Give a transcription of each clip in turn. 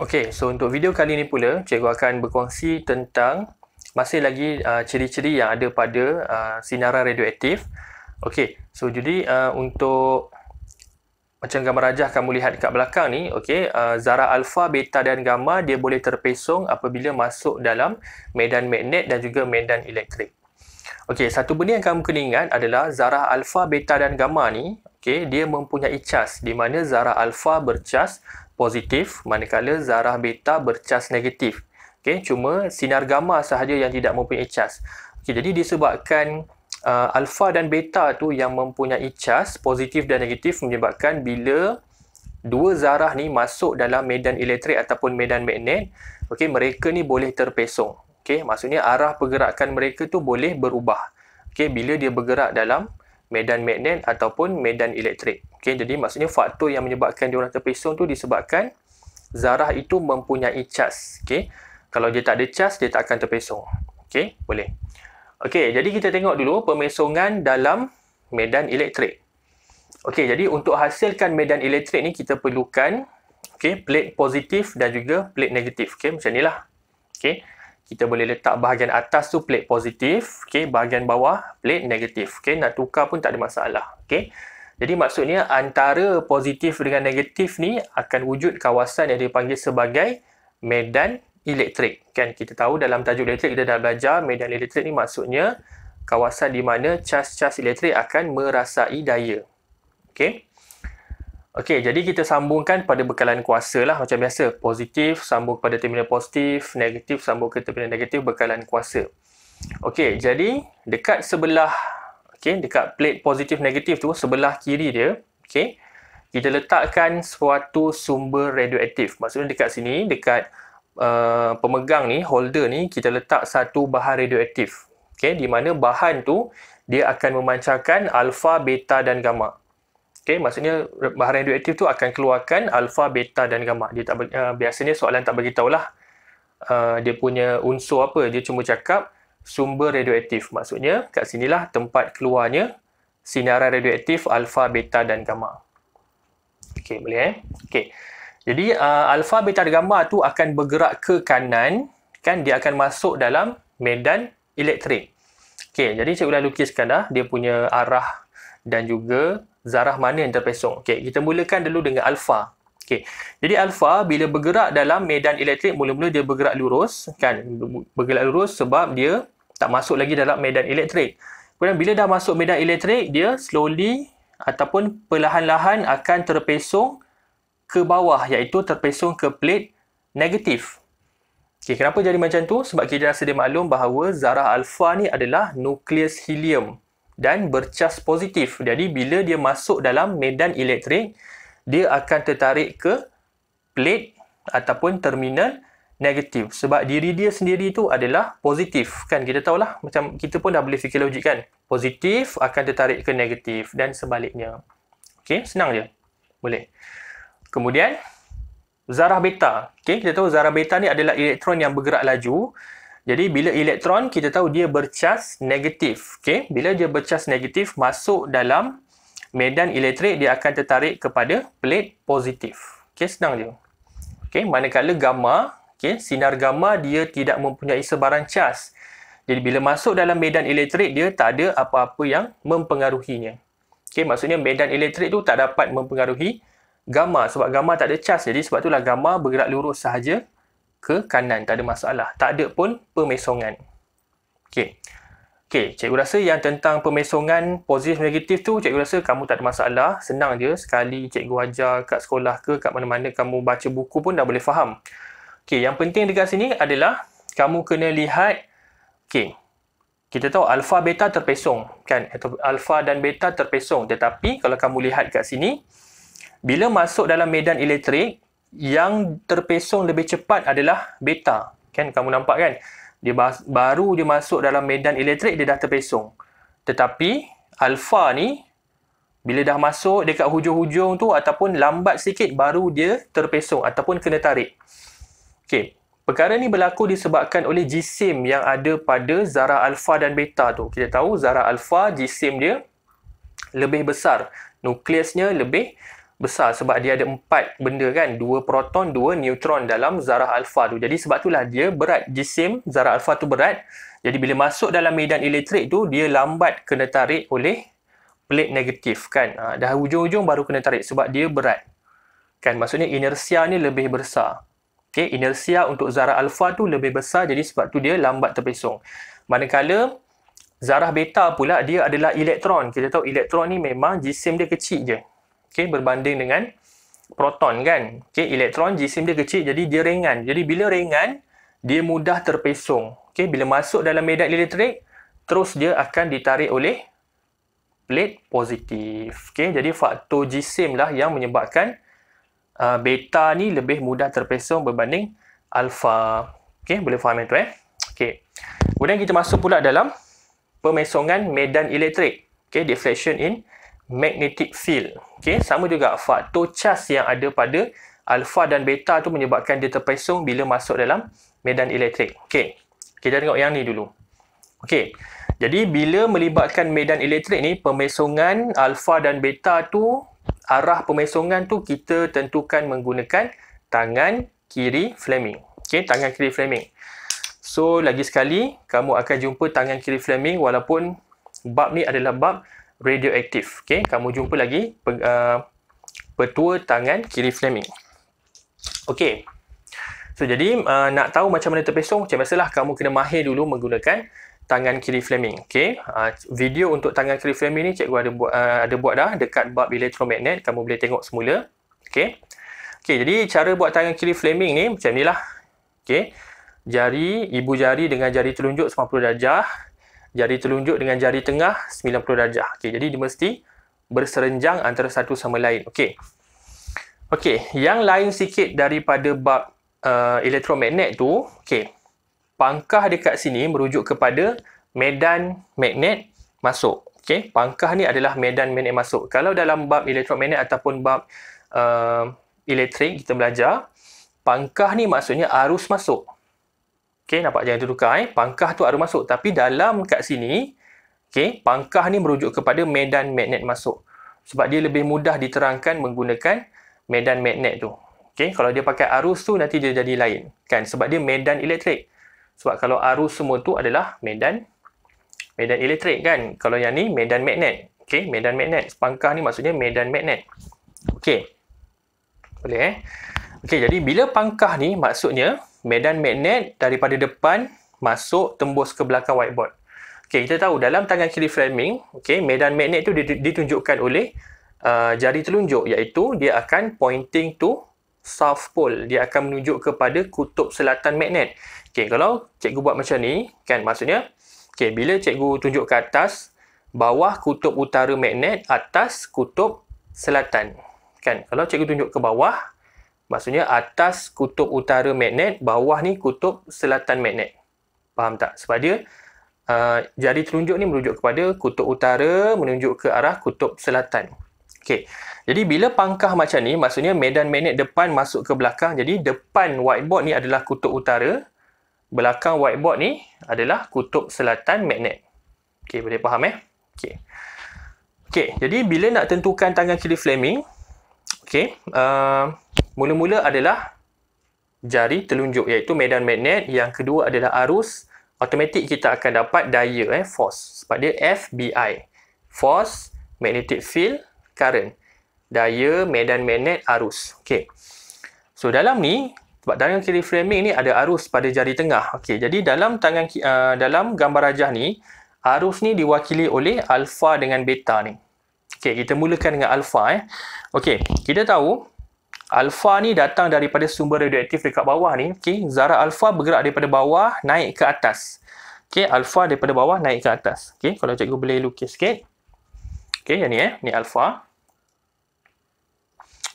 Okey, so untuk video kali ini pula, cikgu akan berkongsi tentang masih lagi ciri-ciri yang ada pada sinaran radioaktif. Okey, so jadi untuk macam gambar rajah kamu lihat kat belakang ni, okey, zarah alfa, beta dan gamma dia boleh terpesong apabila masuk dalam medan magnet dan juga medan elektrik. Okey, satu benda yang kamu kena ingat adalah zarah alfa, beta dan gamma ni, okey, dia mempunyai cas di mana zarah alfa bercas positif manakala zarah beta bercas negatif. Okey, cuma sinar gamma sahaja yang tidak mempunyai cas. Okey, jadi disebabkan alfa dan beta tu yang mempunyai cas positif dan negatif menyebabkan bila dua zarah ni masuk dalam medan elektrik ataupun medan magnet, okey, mereka ni boleh terpesong. Okey, maksudnya arah pergerakan mereka tu boleh berubah. Okey, bila dia bergerak dalam medan magnet ataupun medan elektrik. Okey, jadi maksudnya faktor yang menyebabkan dia orang terpesong tu disebabkan zarah itu mempunyai cas. Okey, kalau dia tak ada cas, dia tak akan terpesong. Okey, boleh. Okey, jadi kita tengok dulu pemesongan dalam medan elektrik. Okey, jadi untuk hasilkan medan elektrik ni kita perlukan plate positif dan juga plate negatif. Okey, macam inilah. Okey, kita boleh letak bahagian atas tu plate positif, bahagian bawah plate negatif. Nak tukar pun tak ada masalah. Jadi maksudnya antara positif dengan negatif ni akan wujud kawasan yang dipanggil sebagai medan elektrik. Kita tahu dalam tajuk elektrik kita dah belajar medan elektrik ni maksudnya kawasan di mana cas-cas elektrik akan merasai daya. Okey, jadi kita sambungkan pada bekalan kuasa lah macam biasa. Positif sambung kepada terminal positif, negatif sambung ke terminal negatif bekalan kuasa. Okey, jadi dekat sebelah, dekat plate positif negatif tu, sebelah kiri dia, kita letakkan suatu sumber radioaktif. Maksudnya dekat sini, dekat pemegang ni, holder ni, kita letak satu bahan radioaktif. Di mana bahan tu, dia akan memancarkan alfa, beta dan gamma. Maksudnya bahan radioaktif tu akan keluarkan alfa, beta dan gamma. Dia tak biasanya soalan tak bagi tahulah dia punya unsur apa. Dia cuma cakap sumber radioaktif. Maksudnya kat sinilah tempat keluarnya sinaran radioaktif alfa, beta dan gamma. Okey, boleh Okey. Jadi alfa, beta dan gamma tu akan bergerak ke kanan, dia akan masuk dalam medan elektrik. Okey, jadi cikgu dah lukiskan dah dia punya arah dan juga zarah mana yang terpesong. Okey, kita mulakan dulu dengan alfa. Okey. Jadi alfa bila bergerak dalam medan elektrik mula-mula dia bergerak lurus, bergerak lurus sebab dia tak masuk lagi dalam medan elektrik. Kemudian bila dah masuk medan elektrik, dia slowly ataupun perlahan-lahan akan terpesong ke bawah, iaitu terpesong ke plate negatif. Okey, kenapa jadi macam tu? Sebab kita dah sedia maklum bahawa zarah alfa ni adalah nukleus helium dan bercas positif. Jadi bila dia masuk dalam medan elektrik, dia akan tertarik ke plate ataupun terminal negatif. Sebab diri dia sendiri tu adalah positif. Kita tahulah, macam kita pun dah boleh fikir logik kan. Positif akan tertarik ke negatif dan sebaliknya. Okey, senang je. Boleh. Kemudian zarah beta. Kita tahu zarah beta ni adalah elektron yang bergerak laju. Jadi bila elektron kita tahu dia bercas negatif. Bila dia bercas negatif masuk dalam medan elektrik, dia akan tertarik kepada plate positif. Senang je. Manakala gamma, sinar gamma dia tidak mempunyai sebarang cas. Jadi bila masuk dalam medan elektrik, dia tak ada apa-apa yang mempengaruhinya. Maksudnya medan elektrik tu tak dapat mempengaruhi gamma sebab gamma tak ada cas. Jadi sebab itulah gamma bergerak lurus sahaja ke kanan, tak ada masalah. Tak ada pun pemesongan. Okey, cikgu rasa yang tentang pemesongan positif negatif tu, cikgu rasa kamu tak ada masalah. Senang je, sekali cikgu ajar kat sekolah ke kat mana-mana kamu baca buku pun dah boleh faham. Okey, yang penting dekat sini adalah kamu kena lihat, kita tahu alfa beta terpesong, atau alfa dan beta terpesong. Tetapi kalau kamu lihat kat sini, bila masuk dalam medan elektrik, yang terpesong lebih cepat adalah beta. Kamu nampak kan? Dia baru dia masuk dalam medan elektrik, dia dah terpesong. Tetapi alfa ni bila dah masuk dekat hujung-hujung tu ataupun lambat sikit baru dia terpesong ataupun kena tarik. Perkara ni berlaku disebabkan oleh jisim yang ada pada zarah alfa dan beta tu. Kita tahu zarah alfa jisim dia lebih besar, nukleusnya lebih besar sebab dia ada 4 benda kan, 2 proton, 2 neutron dalam zarah alfa tu. Jadi sebab itulah dia berat, jisim zarah alfa tu berat. Jadi bila masuk dalam medan elektrik tu, dia lambat kena tarik oleh plate negatif kan. Dah hujung-hujung baru kena tarik sebab dia berat. Kan maksudnya inersia ni lebih besar. Okey, inersia untuk zarah alfa tu lebih besar, jadi sebab tu dia lambat terpesong. Manakala zarah beta pula dia adalah elektron. Kita tahu elektron ni memang jisim dia kecil je. Okey, berbanding dengan proton kan. Okey, elektron jisim dia kecil jadi dia ringan. Jadi bila ringan, dia mudah terpesong. Okey, bila masuk dalam medan elektrik, terus dia akan ditarik oleh plate positif. Okey, jadi faktor jisim lah yang menyebabkan beta ni lebih mudah terpesong berbanding alfa. Okey, boleh faham itu Okey. Kemudian kita masuk pula dalam pemesongan medan elektrik. Okey, deflection in magnetic field. Okey, sama juga faktor charge yang ada pada alfa dan beta tu menyebabkan dia terpesong bila masuk dalam medan elektrik. Okey, kita tengok yang ni dulu. Okey, jadi bila melibatkan medan elektrik ni, pemesongan alfa dan beta tu, arah pemesongan tu kita tentukan menggunakan tangan kiri Fleming. Okey, tangan kiri Fleming. So, lagi sekali, kamu akan jumpa tangan kiri Fleming walaupun bab ni adalah bab radioaktif. Okey, kamu jumpa lagi petua tangan kiri Fleming. Okey. So, jadi nak tahu macam mana terpesong, macam biasalah kamu kena mahir dulu menggunakan tangan kiri Fleming. Okey. Video untuk tangan kiri Fleming ni cikgu ada buat dah dekat bab elektromagnet, kamu boleh tengok semula. Okey. Okey, jadi cara buat tangan kiri Fleming ni macam nilah. Okey. Ibu jari dengan jari telunjuk 90 darjah. Jari telunjuk dengan jari tengah 90 darjah. Okey, jadi dia mesti berserenjang antara satu sama lain. Okey. Okey, yang lain sikit daripada bab elektromagnet tu, okey. Pangkah dekat sini merujuk kepada medan magnet masuk. Okey, pangkah ni adalah medan magnet masuk. Kalau dalam bab elektromagnet ataupun bab elektrik kita belajar, pangkah ni maksudnya arus masuk. Okey, nampak jangan tertukar Pangkah tu arus masuk, tapi dalam kat sini, okey, pangkah ni merujuk kepada medan magnet masuk. Sebab dia lebih mudah diterangkan menggunakan medan magnet tu. Okey, kalau dia pakai arus tu nanti dia jadi lain, kan? Sebab dia medan elektrik. Sebab kalau arus semua tu adalah medan elektrik kan. Kalau yang ni medan magnet. Okey, medan magnet. Pangkah ni maksudnya medan magnet. Okey. Boleh Okey, jadi bila pangkah ni maksudnya medan magnet daripada depan masuk tembus ke belakang whiteboard. Okey, kita tahu dalam tangan kiri Fleming, okey, medan magnet tu ditunjukkan oleh jari telunjuk, iaitu dia akan pointing to south pole. Dia akan menunjuk kepada kutub selatan magnet. Okey, kalau cikgu buat macam ni, kan maksudnya, okey, bila cikgu tunjuk ke atas, bawah kutub utara magnet, atas kutub selatan. Kan, kalau cikgu tunjuk ke bawah, maksudnya atas kutub utara magnet, bawah ni kutub selatan magnet. Faham tak? Sebab dia jari telunjuk ni merujuk kepada kutub utara menunjuk ke arah kutub selatan. Okey. Jadi bila pangkah macam ni, maksudnya medan magnet depan masuk ke belakang. Jadi depan whiteboard ni adalah kutub utara, belakang whiteboard ni adalah kutub selatan magnet. Okey, boleh faham Okey. Okey, jadi bila nak tentukan tangan kiri Fleming, okey, mula-mula adalah jari telunjuk, iaitu medan magnet. Yang kedua adalah arus. Automatik kita akan dapat daya, force. Sebab dia FBI. Force, magnetic field, current. Daya, medan magnet, arus. Okey. So, dalam ni, sebab tangan kiri Fleming ni ada arus pada jari tengah. Okey, jadi dalam dalam gambar rajah ni, arus ni diwakili oleh alfa dengan beta ni. Okey, kita mulakan dengan alfa. Okey, kita tahu alfa ni datang daripada sumber radioaktif dekat bawah ni. Okey, zarah alfa bergerak daripada bawah naik ke atas. Okey, alfa daripada bawah naik ke atas. Okey, kalau cikgu boleh lukis sikit. Okey, yang ni ni alfa.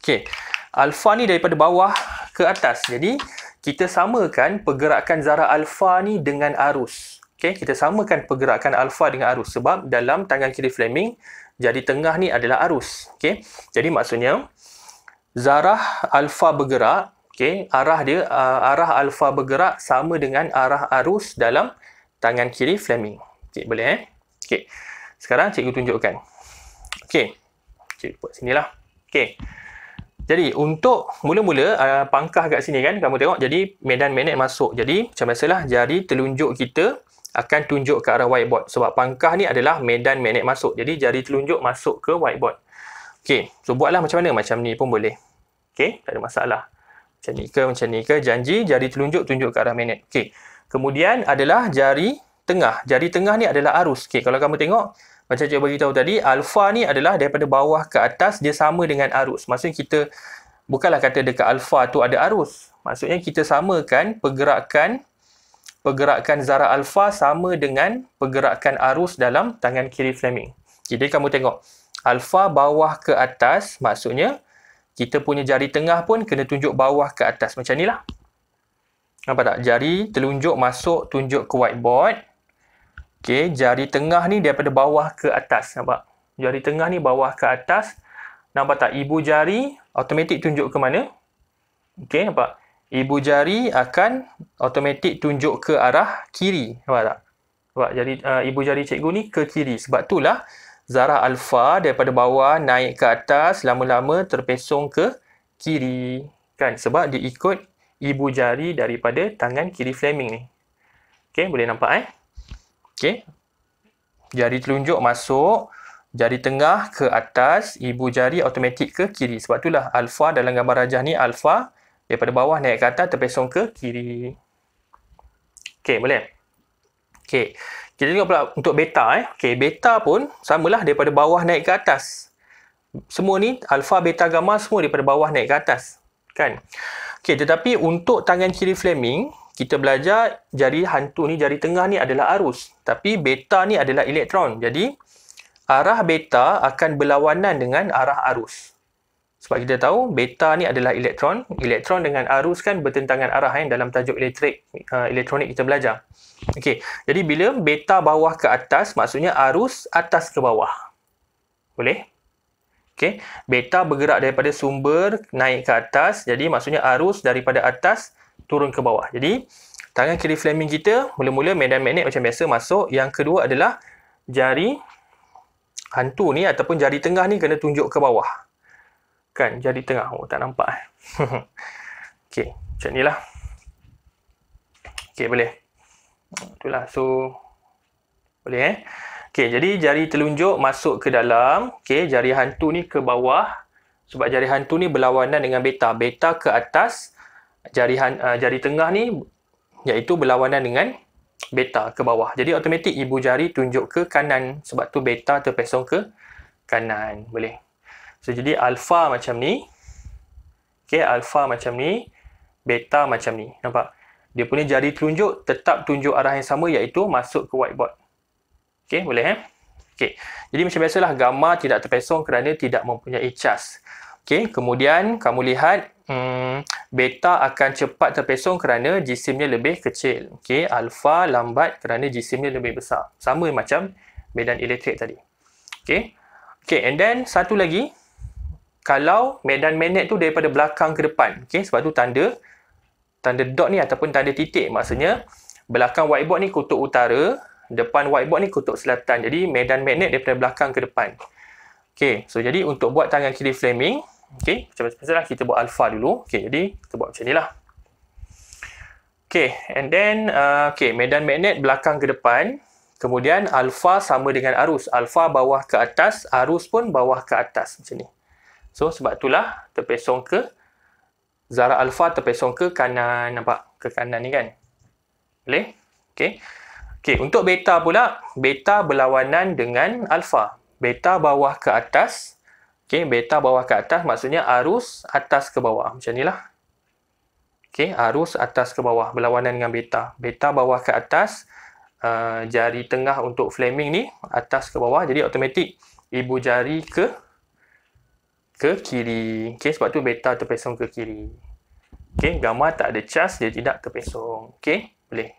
Okey, alfa ni daripada bawah ke atas. Jadi, kita samakan pergerakan zarah alfa ni dengan arus. Okey, kita samakan pergerakan alfa dengan arus sebab dalam tangan kiri Fleming, jari tengah ni adalah arus. Okey, jadi maksudnya zarah alfa bergerak, okey, arah alfa bergerak sama dengan arah arus dalam tangan kiri Fleming. Okey, boleh Okey. Sekarang cikgu tunjukkan. Okey. Cikgu buat sinilah. Okey. Jadi untuk mula-mula pangkah kat sini kan, kamu tengok jadi medan magnet masuk. Jadi macam biasalah jari telunjuk kita akan tunjuk ke arah whiteboard. Sebab pangkah ni adalah medan magnet masuk. Jadi jari telunjuk masuk ke whiteboard. Okey, so buatlah macam mana? Macam ni pun boleh. Okey, tak ada masalah. Macam ni ke, janji jari telunjuk tunjuk ke arah magnet. Okey. Kemudian adalah jari tengah. Jari tengah ni adalah arus. Okey, kalau kamu tengok macam cikgu bagi tahu tadi, alfa ni adalah daripada bawah ke atas, dia sama dengan arus. Maksudnya kita bukanlah kata dekat alfa tu ada arus. Maksudnya kita samakan pergerakan zarah alfa sama dengan pergerakan arus dalam tangan kiri Fleming. Jadi kamu tengok, alfa bawah ke atas, maksudnya kita punya jari tengah pun kena tunjuk bawah ke atas. Macam ni lah. Nampak tak? Jari telunjuk masuk tunjuk ke whiteboard. Okey, jari tengah ni daripada bawah ke atas. Nampak? Jari tengah ni bawah ke atas. Nampak tak? Ibu jari automatik tunjuk ke mana? Okey, nampak? Ibu jari akan automatik tunjuk ke arah kiri. Nampak tak? Nampak? Ibu jari cikgu ni ke kiri. Sebab itulah zarah alfa daripada bawah naik ke atas, lama-lama terpesong ke kiri. Kan? Sebab dia ikut ibu jari daripada tangan kiri Fleming ni. Okey, boleh nampak Okey. Jari telunjuk masuk, jari tengah ke atas, ibu jari automatik ke kiri. Sebab itulah alfa dalam gambar rajah ni, alfa daripada bawah naik ke atas terpesong ke kiri. Okey, boleh? Okey. Kita tengok pula untuk beta Okey, beta pun samalah daripada bawah naik ke atas. Semua ni alfa, beta, gamma semua daripada bawah naik ke atas. Kan? Okey, tetapi untuk tangan kiri Fleming, kita belajar jari hantu ni, jari tengah ni adalah arus. Tapi beta ni adalah elektron. Jadi, arah beta akan berlawanan dengan arah arus. Sebab kita tahu, beta ni adalah elektron. Elektron dengan arus kan bertentangan arah dalam tajuk elektronik kita belajar. Okey, jadi bila beta bawah ke atas, maksudnya arus atas ke bawah. Boleh? Okey, beta bergerak daripada sumber naik ke atas. Jadi, maksudnya arus daripada atas turun ke bawah. Jadi, tangan kiri Fleming kita, mula-mula medan magnet macam biasa masuk. Yang kedua adalah jari hantu ni ataupun jari tengah ni kena tunjuk ke bawah. Kan, jari tengah. Oh, tak nampak. Okey, macam ni lah. Okey, boleh. Itulah, so boleh Okey, jadi jari telunjuk masuk ke dalam. Okey, jari hantu ni ke bawah. Sebab jari hantu ni berlawanan dengan beta. Beta ke atas. Jari tengah ni iaitu berlawanan dengan beta ke bawah. Jadi automatik ibu jari tunjuk ke kanan. Sebab tu beta terpesong ke kanan. Boleh. So jadi alfa macam ni. Okey, alfa macam ni. Beta macam ni. Nampak? Dia punya jari telunjuk tetap tunjuk arah yang sama iaitu masuk ke whiteboard. Okey, boleh Okey. Jadi macam biasalah gamma tidak terpesong kerana tidak mempunyai cas. Okey, kemudian kamu lihat beta akan cepat terpesong kerana jisimnya lebih kecil. Okey, alfa lambat kerana jisimnya lebih besar. Sama macam medan elektrik tadi. Okey. Okey, and then satu lagi, kalau medan magnet tu daripada belakang ke depan. Okey, sebab tu tanda dot ni ataupun tanda titik, maksudnya belakang whiteboard ni kutub utara, depan whiteboard ni kutub selatan. Jadi medan magnet daripada belakang ke depan. Okey, so jadi untuk buat tangan kiri Fleming, okey, macam biasalah kita buat alfa dulu. Okey, jadi kita buat macam inilah. Okey, and then medan magnet belakang ke depan. Kemudian alfa sama dengan arus. Alfa bawah ke atas, arus pun bawah ke atas macam ni. So sebab itulah terpesong ke zarah alfa terpesong ke kanan, nampak? Ke kanan ni kan. Boleh? Okey. Okey, untuk beta pula, beta berlawanan dengan alfa. Beta bawah ke atas. Okey, beta bawah ke atas maksudnya arus atas ke bawah. Macam inilah. Okey, arus atas ke bawah berlawanan dengan beta. Beta bawah ke atas, jari tengah untuk Fleming ni atas ke bawah. Jadi automatik ibu jari ke kiri. Okey, sebab tu beta terpesong ke kiri. Okey, gamma tak ada cas, dia tidak terpesong. Okey, boleh.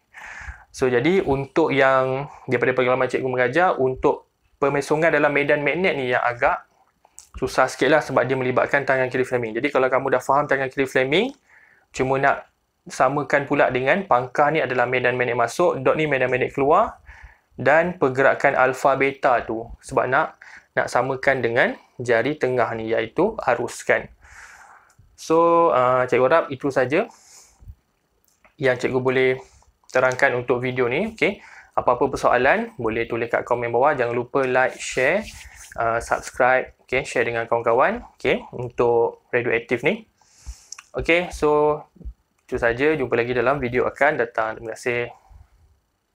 So, jadi untuk yang daripada pengalaman cikgu mengajar, untuk pemesongan dalam medan magnet ni yang agak susah sikit lah sebab dia melibatkan tangan kiri Fleming. Jadi, kalau kamu dah faham tangan kiri Fleming, cuma nak samakan pula dengan pangkah ni adalah medan magnet masuk, dot ni medan magnet keluar dan pergerakan alfa beta tu. Sebab nak samakan dengan jari tengah ni iaitu arus kan. So, cikgu harap itu saja yang cikgu boleh terangkan untuk video ni. Okay. Apa-apa persoalan, boleh tulis kat komen bawah. Jangan lupa like, share, subscribe, okay, share dengan kawan-kawan, okay, untuk Radioactive ni. Okay, so itu saja. Jumpa lagi dalam video akan datang. Terima kasih.